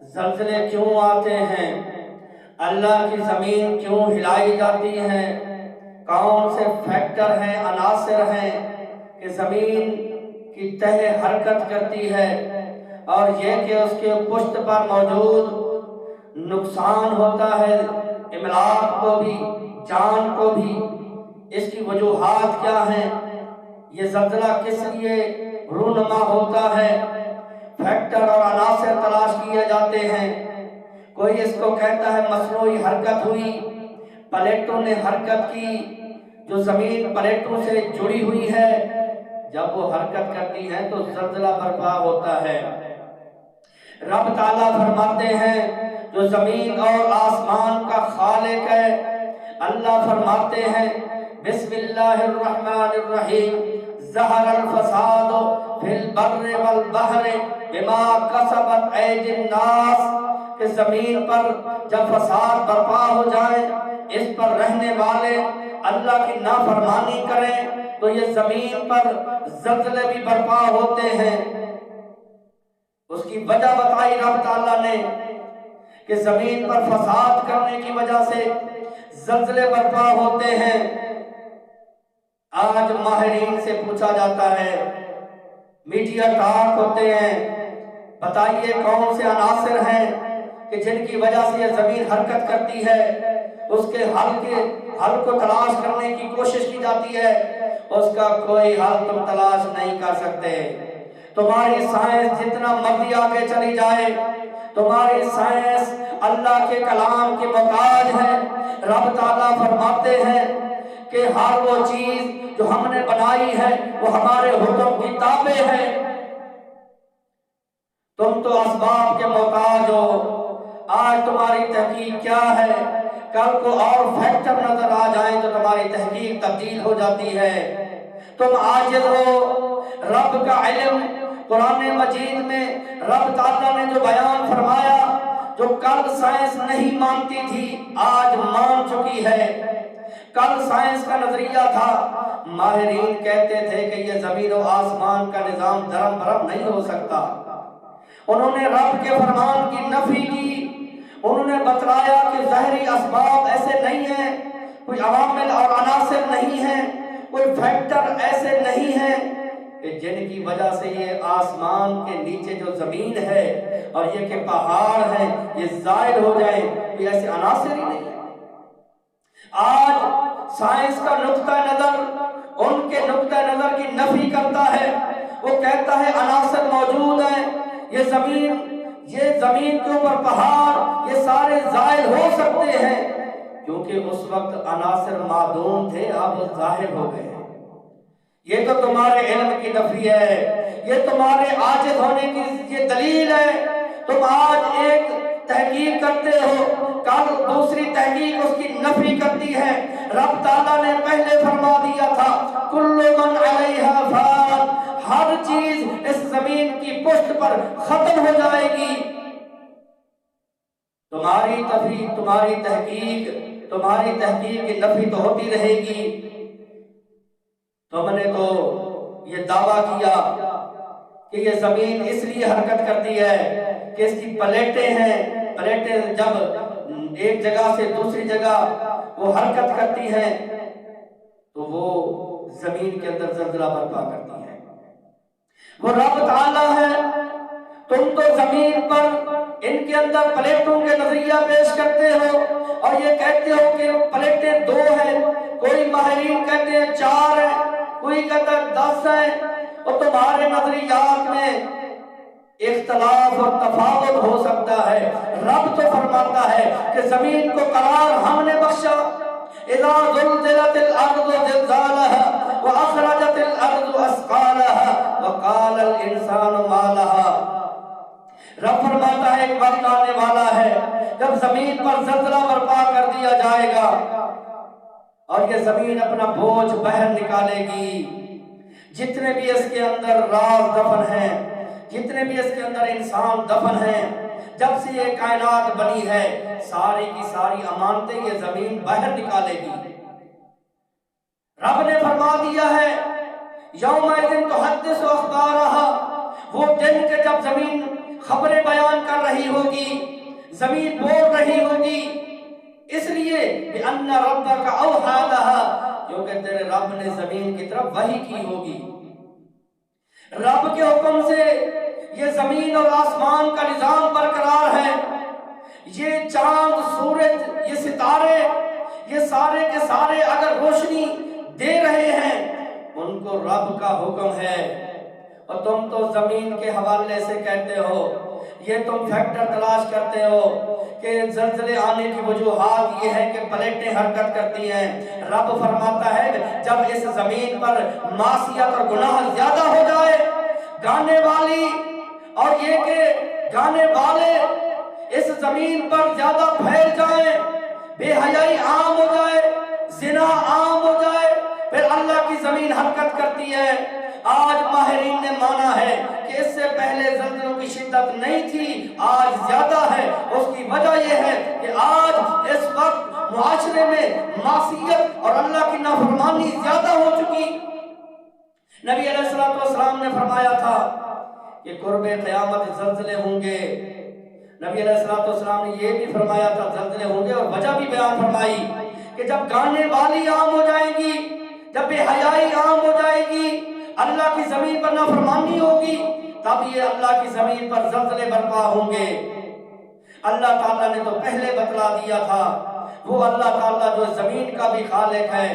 زلزلے کیوں آتے ہیں، اللہ کی زمین کیوں ہلائی جاتی ہے، کون سے فیکٹر ہیں، عناصر ہیں کہ زمین کی تہ حرکت کرتی ہے، اور یہ کہ اس کے پشت پر موجود نقصان ہوتا ہے املاک کو بھی، جان کو بھی، اس کی وجوہات کیا ہیں، یہ زلزلہ کس لیے رونما ہوتا ہے، فیکٹر اور عناصر تلاش کیے جاتے ہیں۔ کوئی اس کو کہتا ہے مصنوعی حرکت ہوئی، پلیٹوں نے حرکت کی، جو زمین پلیٹوں سے جڑی ہوئی ہے جب وہ حرکت کرتی ہے تو زلزلہ برپا ہوتا ہے۔ رب تعالیٰ فرماتے ہیں جو زمین اور آسمان کا خالق ہے، اللہ فرماتے ہیں بسم اللہ الرحمن الرحیم ظہر الفساد فی البر والبحر بما کسبت ایدی الناس، کہ زمین پر جب فساد برپا ہو جائے، اس پر رہنے والے اللہ کی نافرمانی کریں تو یہ زمین پر زلزلے بھی برپا ہوتے ہیں۔ اس کی وجہ بتائی رب تعالیٰ نے کہ زمین پر فساد کرنے کی وجہ سے زلزلے برپا ہوتے ہیں۔ آج ماہرین سے پوچھا جاتا ہے، میڈیا ٹاک ہوتے ہیں، بتائیے کون سے عناصر ہیں کہ جن کی وجہ سے یہ زمین حرکت کرتی ہے، اس کے حل کو تلاش کرنے کی کوشش کی جاتی ہے، اس کا کوئی حل تم تلاش نہیں کر سکتے۔ تمہاری سائنس جتنا مرضی آگے چلی جائے، تمہاری سائنس اللہ کے کلام کی محتاج ہے۔ رب تعالیٰ فرماتے ہیں کہ ہر وہ چیز جو ہم نے بنائی ہے وہ ہمارے حکم کی تابع ہے، تم تو اسباب کے محتاج ہو۔ آج تمہاری تحقیق کیا ہے، کل کو اور فیکٹر نظر آ جائیں تو تمہاری تحقیق تبدیل ہو جاتی ہے۔ تم عاجز ہو۔ رب کا علم قرآن مجید میں رب تعالیٰ نے جو بیان فرمایا، جو کل سائنس نہیں مانتی تھی آج مان چکی ہے۔ کل سائنس کا نظریہ تھا، ماہرین کہتے تھے کہ یہ زمین و آسمان کا نظام دھرم بھرم نہیں ہو سکتا، انہوں نے رب کے فرمان کی نفی کی، انہوں نے بتلایا کہ ظاہری اسباب ایسے نہیں ہیں، کوئی عوامل اور عناصر نہیں ہیں، کوئی فیکٹر ایسے نہیں ہیں کہ جن کی وجہ سے یہ آسمان کے نیچے جو زمین ہے اور یہ کہ پہاڑ ہیں یہ زائل ہو جائیں، یہ ایسے عناصر ہی نہیں ہیں۔ آج سائنس کا نقطہ نظر ان کے نقطہ نظر کی نفی کرتا ہے، وہ کہتا ہے عناصر موجود ہیں، یہ زمین کے اوپر پہاڑ یہ سارے زائل ہو سکتے ہیں، کیونکہ اس وقت عناصر معدوم تھے، اب ظاہر ہو گئے ہیں۔ یہ تو تمہارے علم کی نفی ہے، یہ تمہارے عاجز ہونے کی یہ دلیل ہے۔ تم آج ایک تحقیق کرتے ہو، کل دوسری تحقیق اس کی نفی کرتی ہے۔ رب تعالیٰ نے پہلے فرما دیا تھا کل من علیہا فان، ہر چیز اس زمین کی پشت پر ختم ہو جائے گی۔ تمہاری تحقیق کی نفی تو ہوتی رہے گی۔ تم نے تو یہ دعویٰ کیا کہ یہ زمین اس لیے حرکت کرتی ہے کہ اس کی پلیٹیں ہیں، پلیٹیں جب ایک جگہ سے دوسری جگہ وہ حرکت کرتی ہیں تو وہ زمین کے اندر زلزلہ برپا کرتی ہے۔ وہ رب تعالیٰ ہے، تم تو زمین پر ان کے اندر پلیٹوں کے نظریہ پیش کرتے ہو اور یہ کہتے ہو کہ پلیٹیں 2 ہیں، کوئی ماہرین کہتے ہیں 4 ہیں، کوئی کہتا ہے 10 ہیں، اور تمہارے نظریات میں اختلاف اور تفاوت ہو سکتا ہے۔ رب تو فرماتا ہے کہ زمین کو قرار ہم نے بخشا، اذا زلزلت الارض زلزالها واخرجت الارض اثقالها وقال الانسان ما لها۔ رب فرماتا ہے ایک وقت آنے والا ہے جب زمین پر زلزلہ برپا کر دیا جائے گا اور یہ زمین اپنا بوجھ باہر نکالے گی، جتنے بھی اس کے اندر راز دفن ہیں، جتنے بھی اس کے اندر انسان دفن ہیں، جب سے یہ کائنات بنی ہے ساری کی ساری امانتیں یہ زمین باہر نکالے گی۔ رب نے فرما دیا ہے یومئذ تحدث اخبارها، وہ دن کے جب زمین خبریں بیان کر رہی ہوگی، زمین بول رہی ہوگی، اس لیے کہ ان ربک اوحی لہا، کیونکہ تیرے رب نے زمین کی طرف وحی کی ہوگی۔ رب کے حکم سے یہ زمین اور آسمان کا نظام برقرار ہے۔ یہ چاند، سورج، یہ ستارے، یہ سارے کے سارے اگر روشنی دے رہے ہیں، ان کو رب کا حکم ہے۔ اور تم تو زمین کے حوالے سے کہتے ہو، یہ تم فیکٹر تلاش کرتے ہو کہ زلزلے آنے کی وجوہات یہ ہے کہ پلیٹیں حرکت کرتی ہیں۔ رب فرماتا ہے جب اس زمین پر معصیت اور گناہ زیادہ ہو جائے، گانے والی اور یہ کہ گانے والے اس زمین پر زیادہ پھیل جائیں، بے حیائی عام ہو جائے، زنا عام ہو جائے، پھر اللہ کی زمین حرکت کرتی ہے۔ آج ماہرین نے مانا ہے کہ اس سے پہلے زلزلوں کی شدت نہیں تھی، آج زیادہ ہے۔ اس کی وجہ یہ ہے کہ آج اس وقت معاشرے میں معصیت اور اللہ کی نافرمانی زیادہ ہو چکی۔ نبی علیہ السلام نے فرمایا تھا کہ قرب قیامت زلزلے ہوں گے۔ نبی علیہ السلام نے یہ بھی فرمایا تھا زلزلے ہوں گے، اور وجہ بھی بیان فرمائی کہ جب گانے والی عام ہو جائے گی، جب بے حیائی عام ہو جائے گی، اللہ کی زمین پر نافرمانی ہوگی، تب یہ اللہ کی زمین پر زلزلے برپا ہوں گے۔ اللہ تعالیٰ نے تو پہلے بتلا دیا تھا، وہ اللہ تعالیٰ جو زمین کا بھی خالق ہے،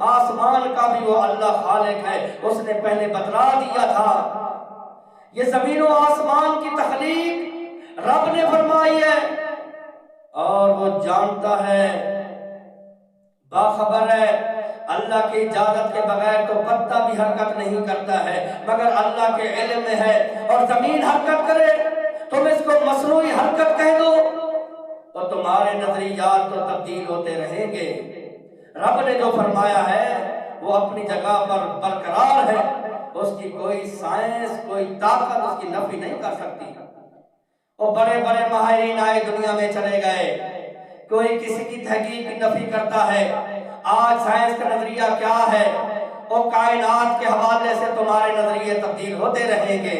آسمان کا بھی وہ اللہ خالق ہے، اس نے پہلے بتلا دیا تھا۔ یہ زمین و آسمان کی تخلیق رب نے فرمائی ہے، اور وہ جانتا ہے، باخبر ہے۔ اللہ کی اجازت کے بغیر تو پتا بھی حرکت نہیں کرتا ہے، مگر اللہ کے علم میں ہے۔ اور زمین حرکت کرے، تم اس کو مصنوعی حرکت کہہ دو، اور تمہارے نظریات تو تبدیل ہوتے رہیں گے۔ رب نے جو فرمایا ہے وہ اپنی جگہ پر برقرار ہے، اس کی کوئی سائنس، کوئی طاقت اس کی نفی نہیں کر سکتی۔ اور بڑے بڑے ماہرین آئے دنیا میں چلے گئے، کوئی کسی کی تحقیق کی نفی کرتا ہے۔ آج سائنس کا نظریہ کیا ہے؟ اور کائنات کے حوالے سے تمہارے نظریے تبدیل ہوتے رہیں گے۔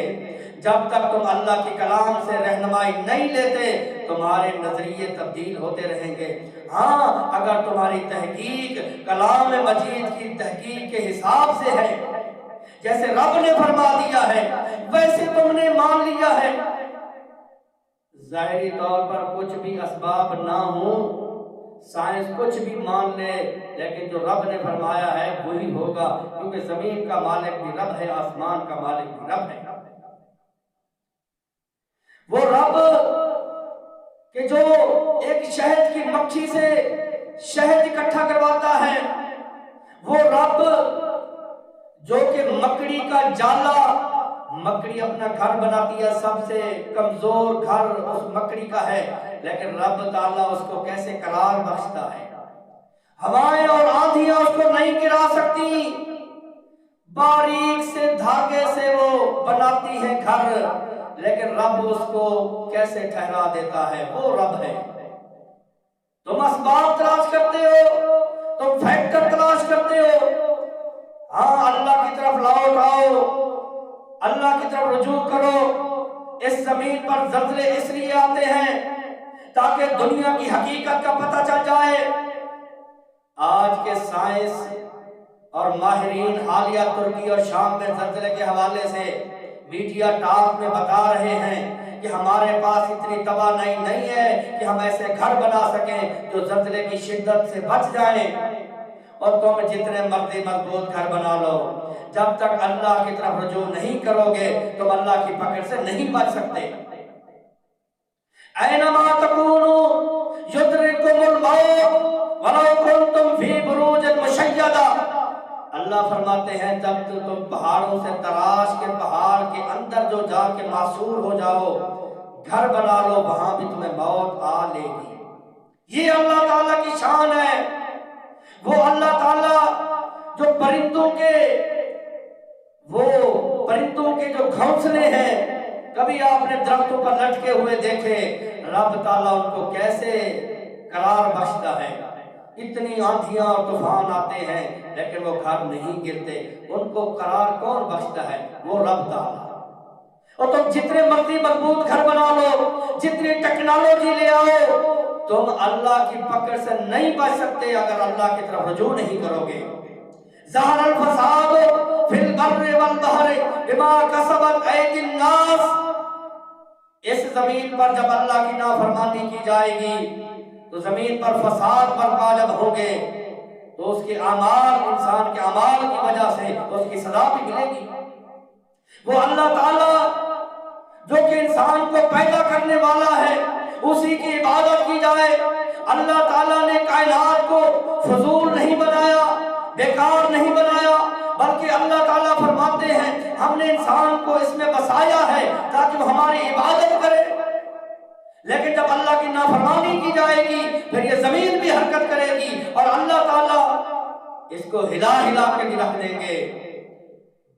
جب تک تم اللہ کے کلام سے رہنمائی نہیں لیتے، تمہارے نظریے تبدیل ہوتے رہیں گے۔ ہاں، اگر تمہاری تحقیق کلام مجید کی تحقیق کے حساب سے ہے، جیسے رب نے فرما دیا ہے ویسے تم نے مان لیا ہے، ظاہری طور پر کچھ بھی اسباب نہ ہوں، سائنس کچھ بھی مان لے، لیکن جو رب نے فرمایا ہے وہی ہوگا، کیونکہ زمین کا مالک بھی رب ہے، آسمان کا مالک بھی رب ہے۔ وہ رب کہ جو ایک شہد کی مکھی سے شہد اکٹھا کرواتا ہے، وہ رب جو کہ مکڑی کا جالا، مکڑی اپنا گھر بناتی ہے، سب سے کمزور گھر اس مکڑی کا ہے، لیکن رب تعالیٰ اس کو کیسے قرار بخشتا ہے۔ ہوائیں اور آندھیاں اس کو نہیں گرا سکتی، باریک سے دھاگے سے وہ بناتی ہیں گھر، لیکن رب اس کو کیسے ٹھہرا دیتا ہے، وہ رب ہے۔ تم اسباب تلاش کرتے ہو، تم فیکٹر تلاش کرتے ہو، ہاں اللہ کی طرف لوٹ آؤ، اللہ کی طرف رجوع کرو۔ اس زمین پر زلزلے اس لیے آتے ہیں تاکہ دنیا کی حقیقت کا پتہ چل جائے۔ آج کے سائنس اور ماہرین حالیہ ترکی اور شام میں زلزلے کے حوالے سے میڈیا ٹاک میں بتا رہے ہیں کہ ہمارے پاس اتنی توانائی نہیں ہے کہ ہم ایسے گھر بنا سکیں جو زلزلے کی شدت سے بچ جائیں۔ اور تم جتنے مرضی مضبوط گھر بنا لو، جب تک اللہ کی طرف رجوع نہیں کرو گے تم اللہ کی پکڑ سے نہیں بچ سکتے۔ اینما تکونوا یدرککم الموت ولو کنتم فی بروج مشیدہ۔ اللہ فرماتے ہیں جب تم پہاڑوں سے تراش کے پہاڑ کے اندر جو جا کے معصور ہو جاؤ، گھر بنا لو، وہاں بھی تمہیں موت آ لے گی۔ یہ اللہ تعالیٰ کی شان ہے۔ وہ اللہ تعالیٰ جو پرندوں کے جو گھونسلے ہیں، کبھی آپ نے درختوں پر لٹکے ہوئے دیکھے، رب تعالیٰ ان کو کیسے قرار بخشتا ہے۔ اتنی آندھیاں اور طوفان آتے ہیں لیکن وہ گھر نہیں گرتے، ان کو قرار کون بخشتا ہے؟ وہ رب تعالیٰ۔ اور تم جتنے مرضی مضبوط گھر بنا لو، جتنی ٹیکنالوجی لے آؤ، تم اللہ کی پکڑ سے نہیں بچ سکتے اگر اللہ کی طرف رجوع نہیں کرو گے۔ ظہر الفساد فی البر والبحر بما کسبت ایدی الناس، اس زمین پر جب اللہ کی نافرمانی کی جائے گی تو زمین پر فساد برپا جب ہوگے تو اس کے اعمال، انسان کے اعمال کی وجہ سے اس کی سزا بھی ملے گی۔ وہ اللہ تعالیٰ جو کہ انسان کو پیدا کرنے والا ہے، اسی کی عبادت کی جائے۔ اللہ تعالیٰ نے کائنات کو فضول نہیں بنایا، بیکار نہیں بنایا، بلکہ اللہ تعالیٰ فرماتے ہیں ہم نے انسان کو اس میں بسایا ہے تاکہ وہ ہماری عبادت کرے۔ لیکن جب اللہ کی نافرمانی کی جائے گی پھر یہ زمین بھی حرکت کرے گی اور اللہ تعالیٰ اس کو ہلا ہلا کے بھی رکھ دیں گے۔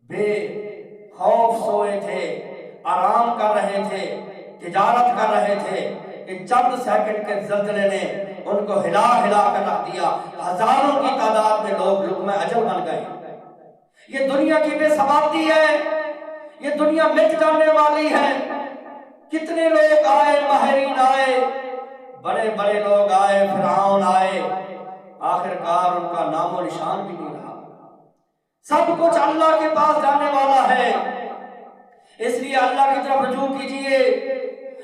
بے خوف سوئے تھے، آرام کر رہے تھے، تجارت کر رہے تھے کہ چند سیکنڈ کے زلزلے نے ان کو ہلا ہلا کر رکھ دیا۔ ہزاروں کی تعداد میں لوگ لقمہ اجل بن گئے۔ یہ دنیا کی بے ثباتی ہے، یہ دنیا مٹ جانے والی ہے۔ کتنے لوگ آئے، ماہرین آئے، بڑے بڑے لوگ آئے، فرعون آئے، آخر کار ان کا نام و نشان بھی نہیں رہا۔ سب کچھ اللہ کے پاس جانے والا ہے، اس لیے اللہ کی طرف رجوع کیجئے۔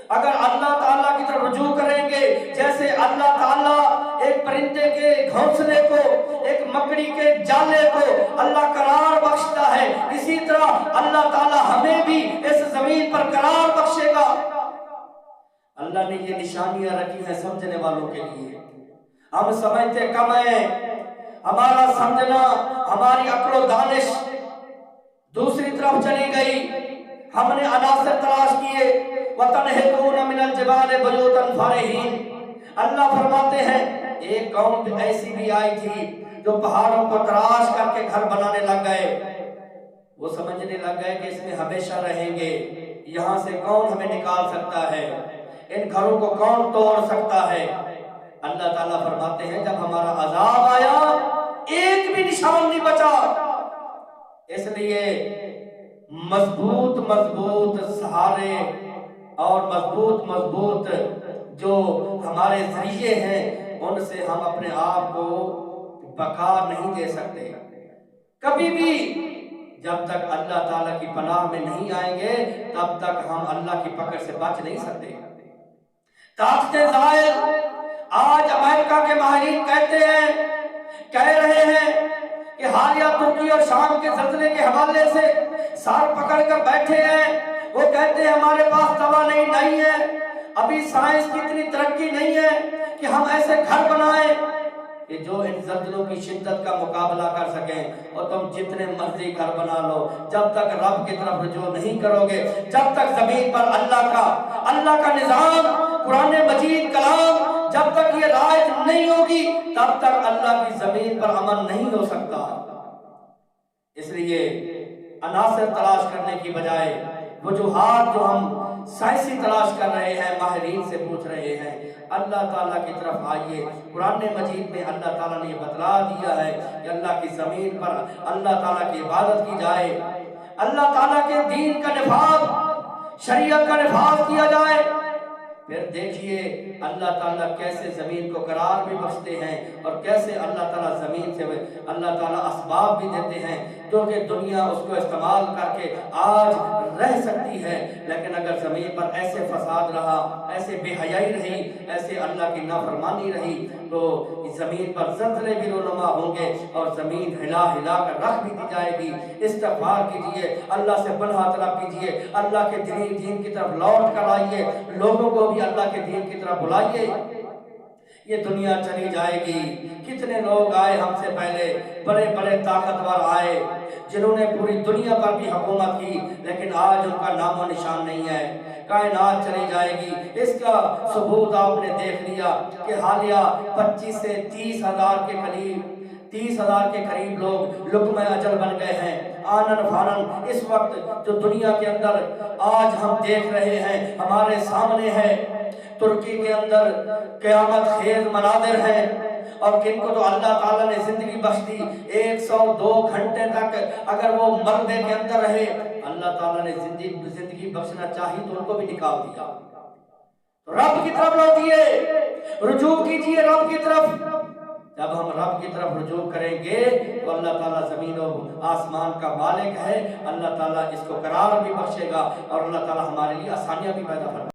اگر اللہ تعالیٰ کی طرف رجوع کریں گے، جیسے اللہ تعالیٰ ایک پرندے کے گھونسلے کو، ایک مکڑی کے جالے کو اللہ قرار بخشتا ہے، اسی طرح اللہ تعالیٰ ہمیں بھی اس زمین پر قرار بخشے گا۔ اللہ نے یہ نشانیاں رکھی ہیں سمجھنے والوں کے لیے۔ ہم سمجھتے کم ہیں، ہمارا سمجھنا، ہماری عقل و دانش دوسری طرف چلی گئی۔ ہم نے عناصر تلاش کیے، وَتَنْحِتُونَ مِنَ الْجِبَالِ بُيُوتًا فَارِهِينَ۔ اللہ فرماتے ہیں ایک قوم ایسی بھی آئی تھی جو پہاڑوں کو تراش کر کے گھر بنانے لگ گئے۔ وہ سمجھنے لگ گئے کہ اس میں ہمیشہ رہیں گے، یہاں سے کون ہمیں نکال سکتا ہے، ان گھروں کو کون توڑ سکتا ہے۔ اللہ تعالیٰ فرماتے ہیں جب ہمارا عذاب آیا ایک بھی نشان نہیں بچا۔ اس لیے مضبوط مضبوط سہارے اور مضبوط مضبوط جو ہمارے ذریعے ہیں ان سے ہم اپنے آپ کو بقا نہیں دے سکتے۔ کبھی بھی جب تک اللہ تعالیٰ کی پناہ میں نہیں آئیں گے تب تک ہم اللہ کی پکڑ سے بچ نہیں سکتے۔ طاقتیں زائل، آج امریکہ کے ماہرین کہہ رہے ہیں کہ حالیہ ترکی اور شام کے زلزلے کے حوالے سے سار پکڑ کر بیٹھے ہیں۔ وہ کہتے ہیں ہمارے پاس دوا نہیں ہے، ابھی سائنس کی اتنی ترقی نہیں ہے کہ ہم ایسے گھر بنائیں کہ جو ان زلزلوں کی شدت کا مقابلہ کر سکیں۔ اور تم جتنے مرضی گھر بنا لو، جب تک رب کی طرف رجوع نہیں کرو گے، جب تک زمین پر اللہ کا نظام، قرآن مجید کلام جب تک یہ رائج نہیں ہوگی تب تک اللہ کی زمین پر امن نہیں ہو سکتا۔ اس لیے عناصر تلاش کرنے کی بجائے وجوہات جو ہم سائنسی تلاش کر رہے ہیں، ماہرین سے پوچھ رہے ہیں، اللہ تعالیٰ کی طرف آئیے۔ قرآن مجید میں اللہ تعالیٰ نے یہ بتلا دیا ہے کہ اللہ کی زمین پر اللہ تعالیٰ کی عبادت کی جائے، اللہ تعالیٰ کے دین کا نفاذ، شریعت کا نفاذ کیا جائے۔ پھر دیکھیے اللہ تعالیٰ کیسے زمین کو قرار بھی بخشتے ہیں اور کیسے اللہ تعالیٰ زمین سے اللہ تعالیٰ اسباب بھی دیتے ہیں جو کہ دنیا اس کو استعمال کر کے آج رہ سکتی ہے۔ لیکن اگر زمین پر ایسے فساد رہا، ایسے بے حیائی رہی، ایسے اللہ کی نافرمانی رہی تو زمین پر زلزلے بھی رونما ہوں گے اور زمین ہلا ہلا کر رکھ بھی دی جائے گی۔ استغفار کیجئے، اللہ سے پناہ طلب کیجئے، اللہ کے دین کی طرف لوٹ کر آئیے، لوگوں کو بھی اللہ کے دین کی طرف بلائیے۔ یہ دنیا چلی جائے گی۔ کتنے لوگ آئے ہم سے پہلے، بڑے بڑے طاقتور آئے جنہوں نے پوری دنیا پر بھی حکومت کی، لیکن آج ان کا نام و نشان نہیں ہے۔ کائنات چلی جائے گی۔ اس کا ثبوت آپ نے دیکھ لیا کہ حالیہ 25 سے 30 ہزار کے قریب 30,000 کے قریب لوگ لقمہ اجل بن گئے ہیں آنن فانن۔ اس وقت جو دنیا کے اندر آج ہم دیکھ رہے ہیں ہمارے سامنے ہے، ترکی کے اندر قیامت خیز مناظر ہیں، اور کن کو تو اللہ تعالیٰ نے زندگی بخش دی 102 گھنٹے تک اگر وہ مردے کے اندر رہے، اللہ تعالیٰ نے زندگی بخشنا چاہی تو ان کو بھی نکال دیا۔ رب کی طرف لوٹیے، رجوع کیجئے رب کی طرف۔ جب ہم رب کی طرف رجوع کریں گے تو اللہ تعالیٰ زمین و آسمان کا مالک ہے، اللہ تعالیٰ اس کو قرار بھی بخشے گا اور اللہ تعالیٰ ہمارے لیے آسانیاں بھی پیدا فرمائے گا۔